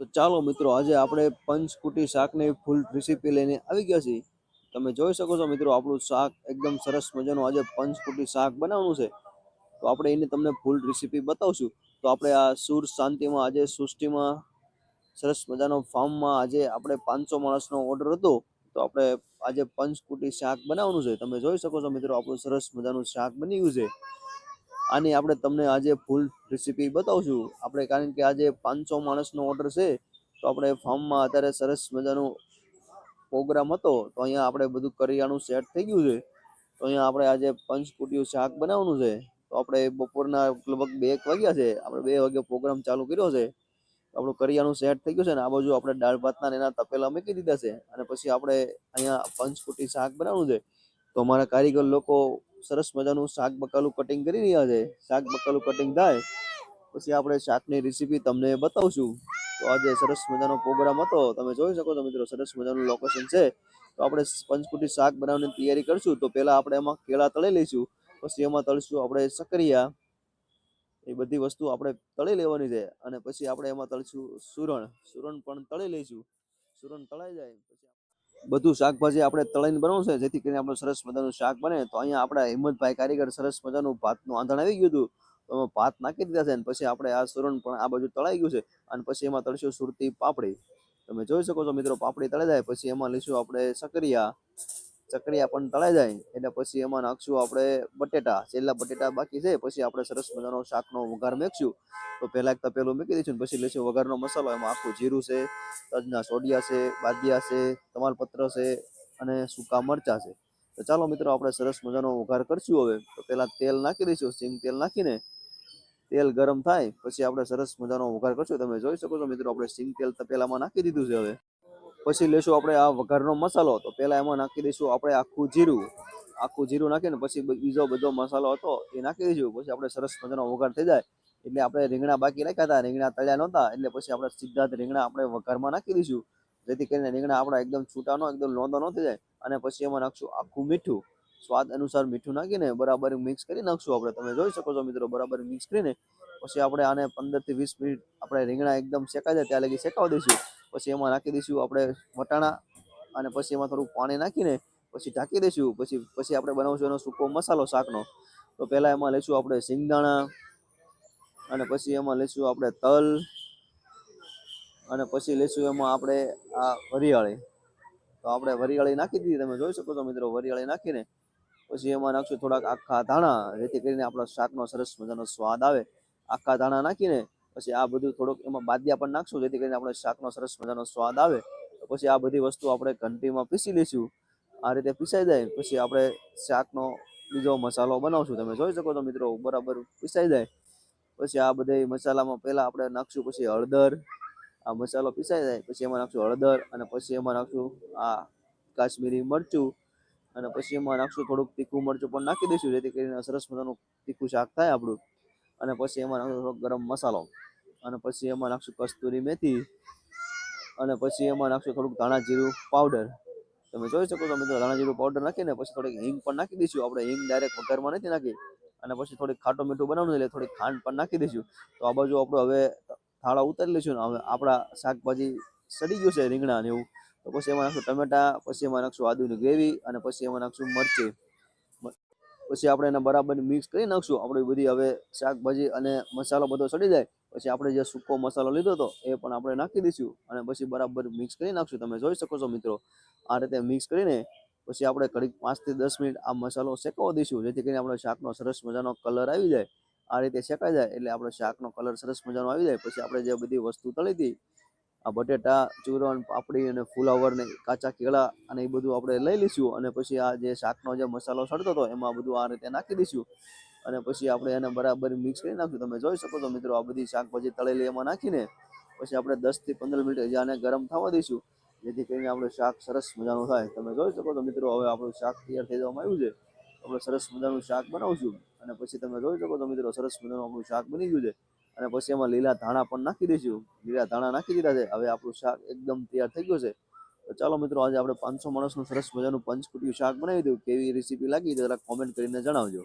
તો ચાલો મિત્રો, આજે આપણે પંચકુટી શાકની ફૂલ રેસીપી લઈને આવી ગયા છીએ. તમે જોઈ શકો છો મિત્રો, આપણું શાક એકદમ સરસ મજાનું આજે પંચકુટી શાક બનાવવાનું છે. તો આપણે એની તમને ફૂલ રેસીપી બતાવશું. તો આપણે આ સુર શાંતિમાં આજે સૃષ્ટિમાં સરસ મજાનો ફાર્મમાં આજે આપણે 500 માણસનો ઓર્ડર હતો. તો આપણે આજે પંચકુટી શાક બનાવવાનું છે. તમે જોઈ શકો છો મિત્રો, આપણું સરસ મજાનું શાક બની ગયું છે. આની આપણે તમને આજે ફૂલ રેસીપી બતાવશું આપણે, કારણ કે આજે 500 માણસનો ઓર્ડર છે. તો આપણે ફાર્મમાં અત્યારે સરસ મજાનું પ્રોગ્રામ હતો. તો અહીંયા આપણે બધું કરિયાણું સેટ થઈ ગયું છે. તો અહીંયા આપણે આજે પંચકુટીયું શાક બનાવવાનું છે. તો આપણે બપોરના લગભગ 2 વાગ્યા છે. આપણે 2 વાગે પ્રોગ્રામ ચાલુ કર્યો છે. આપણું કરિયાણું સેટ થઈ ગયું છે ને આ બાજુ આપણે દાળ ભાતના એના તપેલા મૂકી દીધા છે. અને પછી આપણે અહીંયા પંચકુટી શાક બનાવવાનું છે. તો અમારા કારીગર લોકો સરસ મજાનું શાક બકાલું કટિંગ કરી રહ્યા છે. શાક બકાલું કટિંગ થાય પછી આપણે શાકની રેસીપી તમને બતાવશું. તો આજે સરસ મજાનો પ્રોગ્રામ હતો. તમે જોઈ શકો છો મિત્રો, સરસ મજાનું લોકેશન છે. તો આપણે પંચકુટી શાક બનાવવાની તૈયારી કરશું. તો પહેલા આપણે એમાં કેળા તળી લઈશું, પછી એમાં તળશું આપણે સકરિયા. એ બધી વસ્તુ આપણે તળી લેવાની છે. અને પછી આપણે એમાં તળશું સુરણ પણ તળી લઈશું. સુરણ તળાઈ જાય પછી બધું શાકભાજી આપણે તળીને બનાવવું છે, જેથી કરીને આપણે સરસ મજાનું શાક બને. તો અહીંયા આપણા હિંમતભાઈ કારીગર સરસ મજાનું ભાતનું આંધણ આવી ગયું હતું. તો ભાત નાખી દીધા છે. અને પછી આપણે આ સુરણ પણ આ બાજુ તળાઈ ગયું છે. અને પછી એમાં તળશું સુરતી પાપડી. તમે જોઈ શકો છો મિત્રો, પાપડી તળાઈ જાય પછી એમાં લઈશું આપણે સકરિયા પણ તળાઈ જાય એટલે પછી એમાં નાખશું આપણે બટેટા. છેલ્લા બટેટા બાકી છે. પછી આપણે સરસ મજાનો શાકનો વઘાર મેકશું. તો પહેલા એક તપેલું મૂકી દઈશું, પછી લઈશું વઘારનો મસાલો. એમાં આખું જીરું છે, તજના સોડિયા છે, બાદિયા છે, તમાલપત્ર છે અને સૂકા મરચાં છે. તો ચાલો મિત્રો, આપણે સરસ મજાનો વઘાર કરશું. હવે તો પહેલા તેલ નાખી દઈશું. સિંગ તેલ નાખીને તેલ ગરમ થાય પછી આપણે સરસ મજાનો વઘાર કરશું. તમે જોઈ શકો છો મિત્રો, આપણે સિંગ તેલ તપેલામાં નાખી દીધું છે. હવે પછી લેશું આપણે આ વઘારનો મસાલો. તો પહેલા એમાં નાખી દઈશું આપણે આખું જીરું નાખીને પછી બીજો બધો મસાલો હતો એ નાખી દઈશું. પછી આપણે સરસ મજાનો વઘાર થઈ જાય એટલે આપણે રીંગણા બાકી રાખ્યા હતા, રીંગણા તળ્યા નહોતા, એટલે પછી આપણે સીધા જ રીંગણા આપણે વઘારમાં નાખી દઈશું, જેથી કરીને રીંગણા આપણા એકદમ છૂટા નો એકદમ લોંદો ન થઈ જાય. અને પછી એમાં નાખશું આખું મીઠું, સ્વાદ અનુસાર મીઠું નાખીને બરાબર મિક્સ કરી નાખશું આપણે. તમે જોઈ શકો છો મિત્રો, બરાબર મિક્સ કરીને પછી આપણે આને 15 થી 20 મિનિટ આપણે રીંગણા એકદમ શેકાઈ જાય ત્યાં લગી શેકાવા દઈશું. પછી એમાં નાખી દઈશું આપણે વટાણા અને પછી એમાં થોડું પાણી નાખીને પછી ઢાંકી દઈશું. પછી આપણે બનાવશું એનો સૂકો મસાલો શાકનો. તો પહેલા એમાં લઈશું આપણે સિંગદાણા અને પછી એમાં લઈશું આપણે તલ અને પછી લઈશું એમાં આપણે આ વરિયાળી. તો આપણે વરિયાળી નાખી દીધી. તમે જોઈ શકો છો મિત્રો, વરિયાળી નાખીને પછી એમાં નાખશું થોડાક આખા ધાણા, જેથી કરીને આપણા શાકનો સરસ મજાનો સ્વાદ આવે. આખા ધાણા નાખીને પછી આ બધું થોડુંક એમાં બાદિયા પણ નાખશું, જેથી કરીને આપણે શાકનો સરસ મજાનો સ્વાદ આવે. તો પછી આ બધી વસ્તુ આપણે ઘંટીમાં પીસી લઈશું. આ રીતે પીસાઈ જાય પછી આપણે શાકનો બીજો મસાલો બનાવશું. તમે જોઈ શકો છો મિત્રો, બરાબર પીસાઈ જાય પછી આ બધા મસાલામાં પહેલા આપણે નાખશું પછી હળદર. આ મસાલો પીસાઈ જાય પછી એમાં નાખશું હળદર અને પછી એમાં નાખશું આ કાશ્મીરી મરચું અને પછી એમાં નાખશું થોડુંક તીખું મરચું પણ નાખી દઈશું, જેથી કરીને સરસ મજાનું તીખું શાક થાય આપણું. અને પછી એમાં નાખશું થોડોક ગરમ મસાલો અને પછી એમાં નાખશું કસ્તુરી મેથી અને પછી એમાં નાખશું થોડુંક ધાણા જીરું પાવડર. તમે જોઈ શકો છો મિત્રો, ધાણા જીરું પાવડર નાખીને પછી થોડીક હિંગ પણ નાખી દઈશું. આપણે હિંગ ડાયરેક્ટ વઘારમાં નથી નાખી. અને પછી થોડીક ખાટું મીઠું બનાવવાનું એટલે થોડીક ખાંડ પણ નાખી દઈશું. તો આ બાજુ આપણું હવે થાળા ઉતારી લઈશું ને હવે આપણા શાકભાજી સડી ગયું છે, રીંગણા ને એવું. તો પછી એમાં નાખશું ટમેટા, પછી એમાં નાખશું આદુની ગ્રેવી અને પછી એમાં નાખશું મરચી. પછી આપણે એને બરાબર મિક્સ કરી નાખશું. આપણી બધી હવે શાકભાજી અને મસાલો બધો સડી જાય પછી આપણે જે સૂકો મસાલો લીધો હતો એ પણ આપણે નાખી દઈશું અને પછી બરાબર મિક્સ કરી નાખશું. તમે જોઈ શકો છો મિત્રો, આ રીતે મિક્સ કરીને પછી આપણે ઘડીક 5 થી 10 મિનિટ આ મસાલો શેકવા દઈશું, જેથી કરીને આપણે શાકનો સરસ મજાનો કલર આવી જાય. આ રીતે શેકાઈ જાય એટલે આપણે શાકનો કલર સરસ મજાનો આવી જાય. પછી આપણે જે બધી વસ્તુ તળી હતી, આ બટેટા, ચૂરણ, પાપડી અને ફુલાવર ને કાચા કેળા અને એ બધું આપણે લઈ લઈશું. અને પછી આ જે શાકનો જે મસાલો સડતો હતો એમાં બધું આ રીતે નાખી દઈશું અને પછી આપણે એને બરાબર મિક્સ કરી નાખશું. તમે જોઈ શકો છો મિત્રો, આ બધી શાકભાજી તળેલી એમાં નાખીને પછી આપણે 10 થી 15 મિનિટ હજી આને ગરમ થવા દઈશું, જેથી કરીને આપણું શાક સરસ મજાનું થાય. તમે જોઈ શકો છો મિત્રો, હવે આપણું શાક તૈયાર થઈ જવામાં આવ્યું છે. આપણે સરસ મજાનું શાક બનાવશું અને પછી તમે જોઈ શકો છો મિત્રો, સરસ મજાનું આપણું શાક બની ગયું છે. અને પછી એમાં લીલા ધાણા પણ નાખી દઈશું. લીલા ધાણા નાખી દીધા છે. હવે આપણું શાક એકદમ તૈયાર થઈ ગયું છે. તો ચાલો મિત્રો, આજે આપણે 500 માણસનું સરસ મજાનું પંચકુટિયું શાક બનાવી દઉં. કેવી રેસીપી લાગી જરા કોમેન્ટ કરીને જણાવજો.